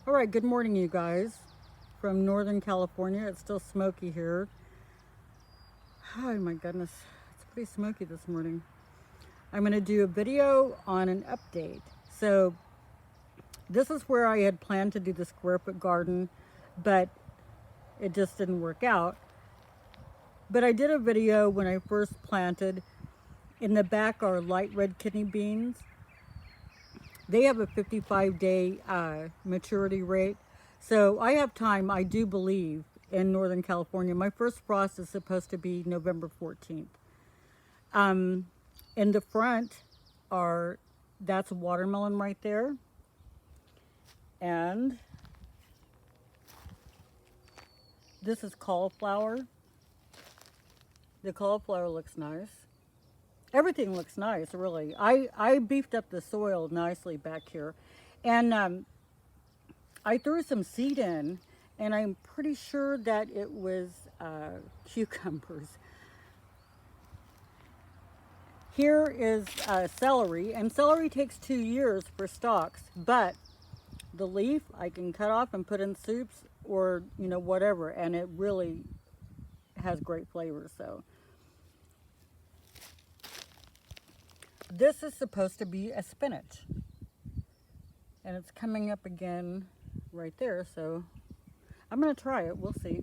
All right, good morning, you guys. From Northern California. It's still smoky here. Oh my goodness, it's pretty smoky this morning. I'm going to do a video on an update. So this is where I had planned to do the square foot garden, but it just didn't work out. But I did a video when I first planted. In the back are light red kidney beans. They have a 55-day maturity rate. So I have time, I do believe, in Northern California. My first frost is supposed to be November 14th. In the front that's watermelon right there. And this is cauliflower. The cauliflower looks nice. Everything looks nice, really. I beefed up the soil nicely back here. And I threw some seed in, and I'm pretty sure that it was cucumbers. Here is celery, and celery takes 2 years for stalks, but the leaf I can cut off and put in soups or, whatever, and it really has great flavor, so. This is supposed to be a spinach, and it's coming up again right there, so I'm going to try it. We'll see.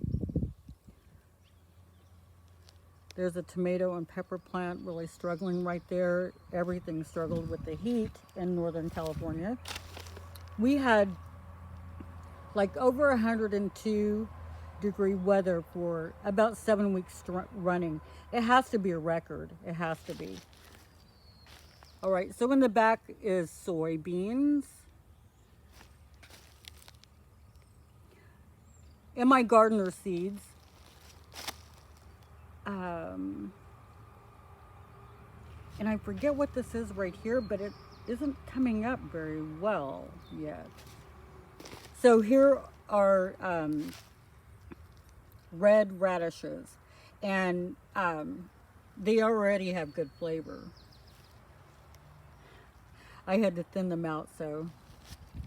There's a tomato and pepper plant really struggling right there. Everything struggled with the heat in Northern California. We had like over 102-degree weather for about 7 weeks running. It has to be a record. It has to be. All right, so in the back is soybeans. And my gardener seeds. And I forget what this is right here, but it isn't coming up very well yet. So here are red radishes, and they already have good flavor. I had to thin them out, so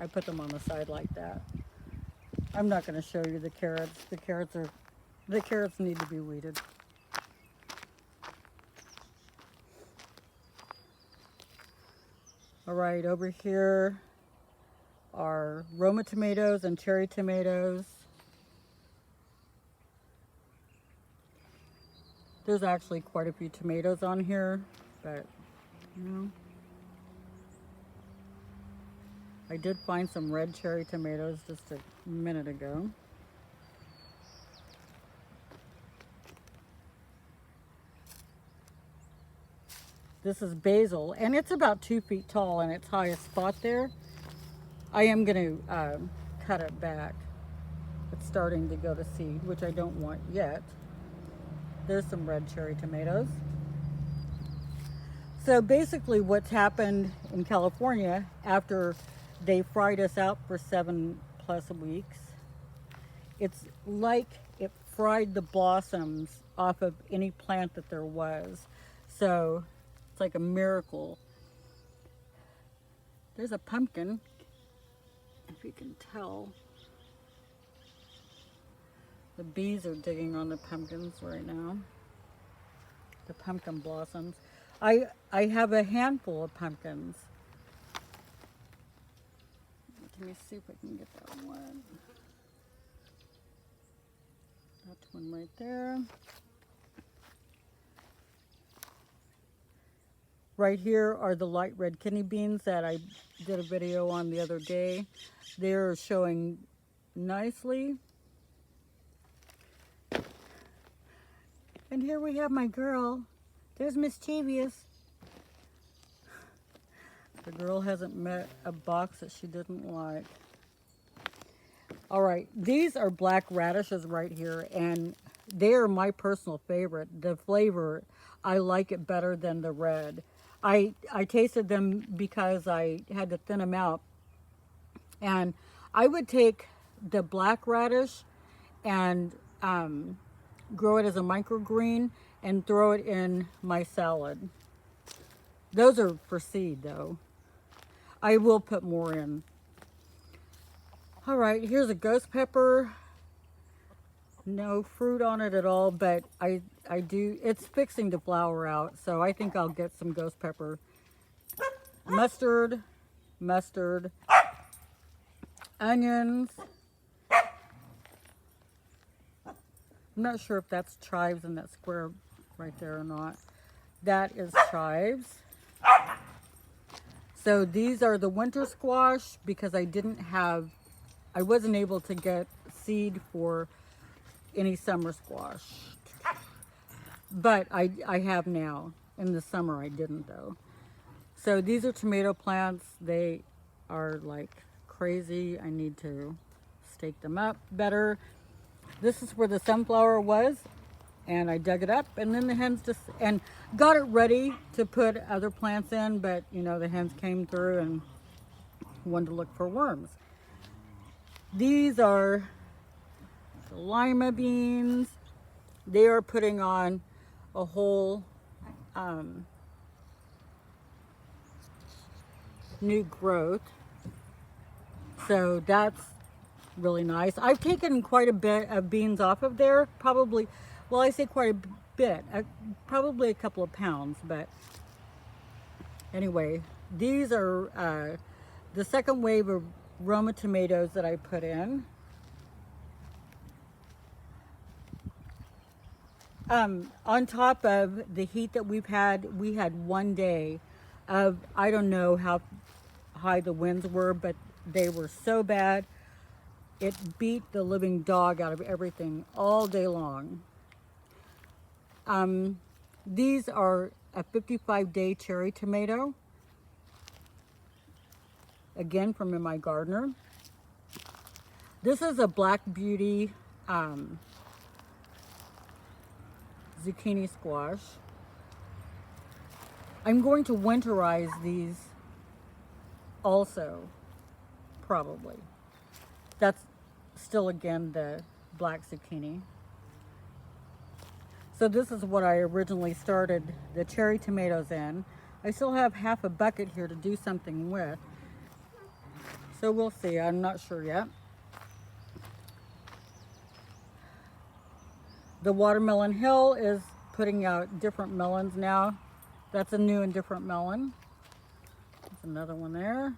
I put them on the side like that. I'm not going to show you the carrots. The carrots need to be weeded. All right, over here are Roma tomatoes and cherry tomatoes. There's actually quite a few tomatoes on here, but I did find some red cherry tomatoes just a minute ago. This is basil, and it's about 2 feet tall in its highest spot there. I am going to cut it back. It's starting to go to seed, which I don't want yet. There's some red cherry tomatoes. So basically what's happened in California after they fried us out for 7+ weeks, it's like it fried the blossoms off of any plant that there was. So it's like a miracle. There's a pumpkin, if you can tell. The bees are digging on the pumpkins right now. The pumpkin blossoms. I have a handful of pumpkins. Let me see if I can get that one. That one right there. Right here are the light red kidney beans that I did a video on the other day. They're showing nicely. And here we have my girl. There's Mischievous. The girl hasn't met a box that she didn't like. All right, these are black radishes right here, and they are my personal favorite. The flavor, I like it better than the red. I tasted them because I had to thin them out. And I would take the black radish and grow it as a microgreen and throw it in my salad. Those are for seed though. I will put more in. All right, here's a ghost pepper. No fruit on it at all, but I do, it's fixing to flower out, so I think I'll get some ghost pepper. Mustard, onions. I'm not sure if that's chives in that square right there or not. That is chives. So these are the winter squash because I wasn't able to get seed for any summer squash. But I have now. In the summer I didn't though. So these are tomato plants. They are like crazy. I need to stake them up better. This is where the sunflower was, and I dug it up, and then the hens just, and got it ready to put other plants in, but you know, the hens came through and wanted to look for worms. These are the lima beans. They are putting on a whole new growth. So that's really nice. I've taken quite a bit of beans off of there, probably, well, I say quite a bit, probably a couple of pounds, but anyway, these are the second wave of Roma tomatoes that I put in. On top of the heat that we had one day of, I don't know how high the winds were, but they were so bad. It beat the living dog out of everything all day long. These are a 55-day cherry tomato. Again, from in my gardener. This is a Black Beauty zucchini squash. I'm going to winterize these also, probably. That's still, again, the black zucchini. So this is what I originally started the cherry tomatoes in. I still have half a bucket here to do something with. So we'll see, I'm not sure yet. The Watermelon Hill is putting out different melons now. That's a new and different melon. There's another one there.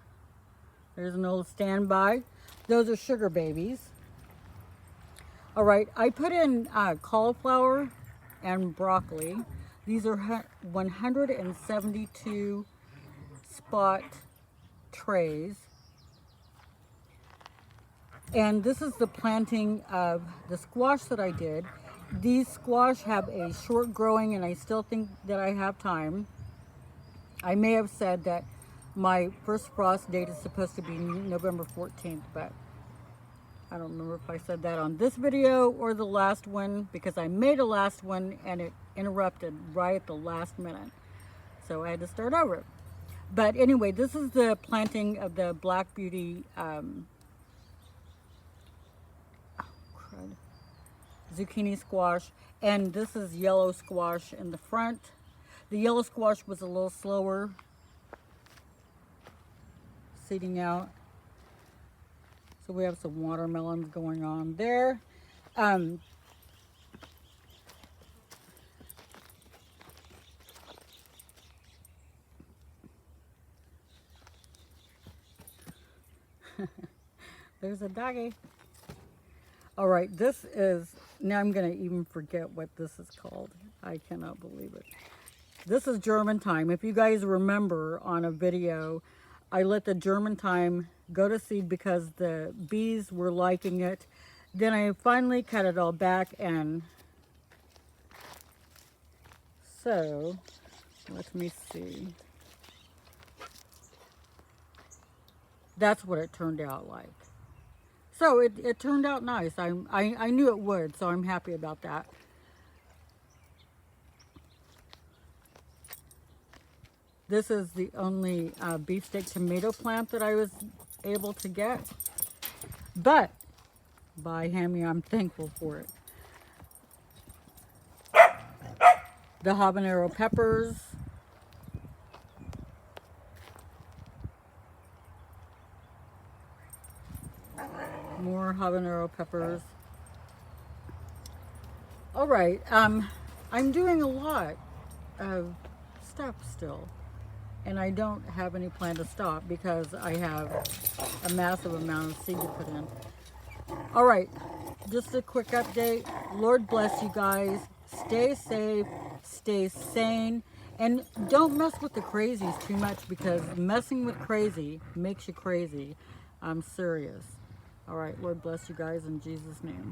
There's an old standby. Those are sugar babies. All right, I put in cauliflower and broccoli. These are 172 spot trays. And this is the planting of the squash that I did. These squash have a short growing, and I still think that I have time. I may have said that my first frost date is supposed to be November 14th, but I don't remember if I said that on this video or the last one, because I made a last one and it interrupted right at the last minute. So I had to start over. But anyway, this is the planting of the Black Beauty zucchini squash, and this is yellow squash in the front. The yellow squash was a little slower seeding out. So we have some watermelons going on there. There's a doggy. All right, this is, now I'm going to even forget what this is called. I cannot believe it. This is German thyme. If you guys remember on a video, I let the German thyme go to seed because the bees were liking it. Then I finally cut it all back, and so let me see. That's what it turned out like. So it turned out nice. I knew it would, so I'm happy about that. This is the only beefsteak tomato plant that I was able to get. But, by Hammy, I'm thankful for it. The habanero peppers. more habanero peppers. All right, I'm doing a lot of stuff still, and I don't have any plan to stop because I have a massive amount of seed to put in. All right, just a quick update. Lord bless you guys. Stay safe, stay sane, and don't mess with the crazies too much, because messing with crazy makes you crazy. I'm serious. All right, Lord bless you guys in Jesus' name.